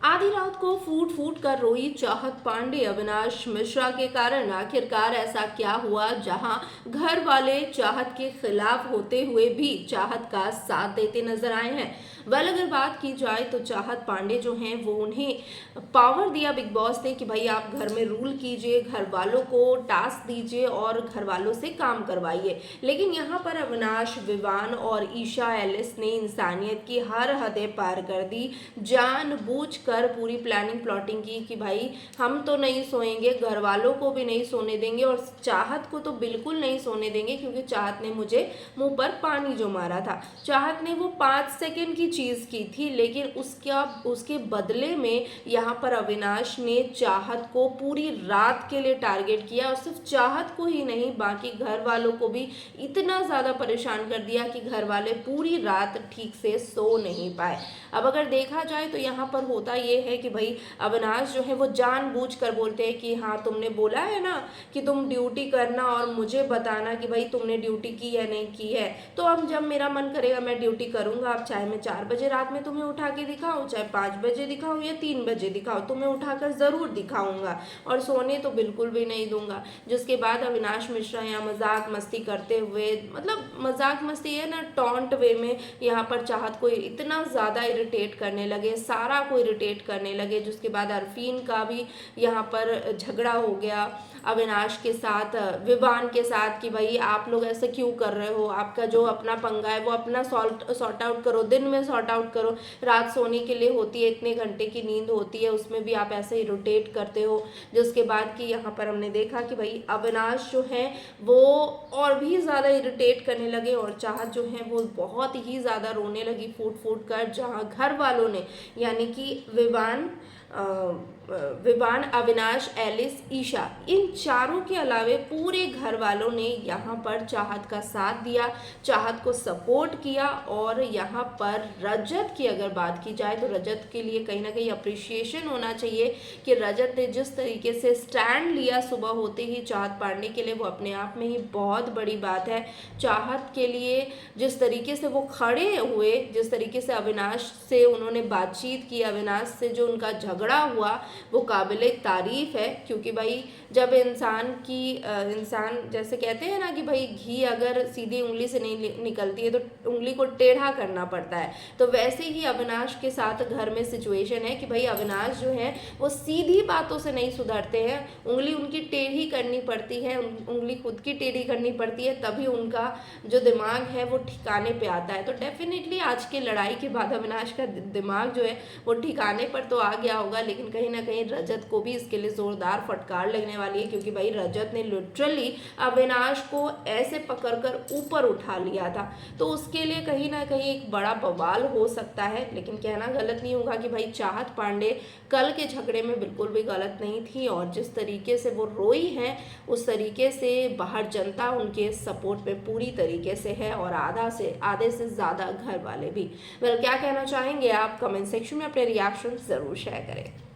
आधी रात को फूट फूट कर रोई चाहत पांडे अविनाश मिश्रा के कारण। आखिरकार ऐसा क्या हुआ जहां घर वाले चाहत के खिलाफ होते हुए भी चाहत का साथ देते नजर आए हैं। अगर बात की जाए तो चाहत पांडे जो हैं वो उन्हें पावर दिया बिग बॉस ने कि भाई आप घर में रूल कीजिए, घर वालों को टास्क दीजिए और घर वालों से काम करवाइए। लेकिन यहाँ पर अविनाश, विवान और ईशा एलिस ने इंसानियत की हर हदें पार कर दी। जानबूझकर पूरी प्लानिंग प्लॉटिंग की कि भाई हम तो नहीं सोएंगे, घर वालों को भी नहीं सोने देंगे और चाहत को तो बिल्कुल नहीं सोने देंगे, क्योंकि चाहत ने मुझे मुंह पर पानी जो मारा था। चाहत ने वो 5 सेकंड की चीज की थी, लेकिन उसके बदले में यहाँ पर अविनाश ने चाहत को पूरी रात के लिए टारगेट किया और सिर्फ चाहत को ही नहीं बाकी घर वालों को भी इतना ज़्यादा परेशान कर दिया कि घर वाले पूरी रात ठीक से सो नहीं पाए। अब अगर देखा जाए तो यहाँ पर होता ये है कि भाई अविनाश जो है वो जानबूझकर बोलते हैं कि हाँ तुमने बोला है ना कि तुम ड्यूटी करना और मुझे बताना कि भाई तुमने ड्यूटी की या नहीं की है, तो अब जब मेरा मन करेगा मैं ड्यूटी करूंगा। अब चाहे मैं 4 बजे रात में तुम्हें उठा के दिखाऊं, चाहे 5 बजे दिखाऊं या 3 बजे दिखाऊं, तुम्हें उठाकर ज़रूर दिखाऊंगा और सोने तो बिल्कुल भी नहीं दूंगा। जिसके बाद अविनाश मिश्रा यहाँ मजाक मस्ती करते हुए, मतलब मजाक मस्ती है ना, टॉन्ट वे में यहाँ पर चाहत को इतना ज़्यादा इरिटेट करने लगे, सारा को इरिटेट करने लगे। जिसके बाद अरफीन का भी यहाँ पर झगड़ा हो गया अविनाश के साथ, विवान के साथ कि भाई आप लोग ऐसे क्यों कर रहे हो, आपका जो अपना पंगा है वो अपना सॉर्ट आउट करो, दिन में सॉर्ट आउट करो, रात सोने के लिए होती है, इतने घंटे की नींद होती है, उसमें भी आप ऐसे इरिटेट करते हो। जिसके बाद कि यहाँ पर हमने देखा कि भाई अविनाश जो है वो और भी ज़्यादा इरिटेट करने लगे और चाहत जो है वो बहुत ही ज़्यादा रोने लगी फूट फूट कर। जहाँ घर वालों ने यानी कि विवान, अविनाश, एलिस, ईशा, इन चारों के अलावे पूरे घर वालों ने यहाँ पर चाहत का साथ दिया, चाहत को सपोर्ट किया। और यहाँ पर रजत की अगर बात की जाए तो रजत के लिए कहीं ना कहीं अप्रिसिएशन होना चाहिए कि रजत ने जिस तरीके से स्टैंड लिया सुबह होते ही चाहत पांडे के लिए, वो अपने आप में ही बहुत बड़ी बात है। चाहत के लिए जिस तरीके से वो खड़े हुए, जिस तरीके से अविनाश से उन्होंने बातचीत की, अविनाश से जो उनका झगड़ा हुआ वो काबिले तारीफ है। क्योंकि भाई जब इंसान जैसे कहते हैं ना कि भाई घी अगर सीधी उंगली से नहीं निकलती है तो उंगली को टेढ़ा करना पड़ता है, तो वैसे ही अविनाश के साथ घर में सिचुएशन है कि भाई अविनाश जो है वो सीधी बातों से नहीं सुधरते हैं, उंगली उनकी टेढ़ी करनी पड़ती है, उंगली खुद की टेढ़ी करनी पड़ती है, तभी उनका जो दिमाग है वो ठिकाने पे आता है। तो डेफिनेटली आज की लड़ाई के बाद अविनाश का दिमाग जो है वो ठिकाने पर तो आ गया होगा, लेकिन कहीं ना कहीं रजत को भी इसके लिए जोरदार फटकार लगने वाली है। क्योंकि भाई रजत ने लिटरली अविनाश को ऐसे पकड़कर ऊपर उठा लिया था, तो उसके लिए कहीं ना कहीं एक बड़ा बवाल हो सकता है। लेकिन कहना गलत नहीं होगा कि भाई चाहत पांडे कल के झगड़े में बिल्कुल भी गलत नहीं थी और जिस तरीके से वो रोई हैं उस तरीके से बाहर जनता उनके सपोर्ट में पूरी तरीके से है और आधे से ज़्यादा घर वाले भी। क्या कहना चाहेंगे आप? कमेंट सेक्शन में अपने रिएक्शन ज़रूर शेयर करें।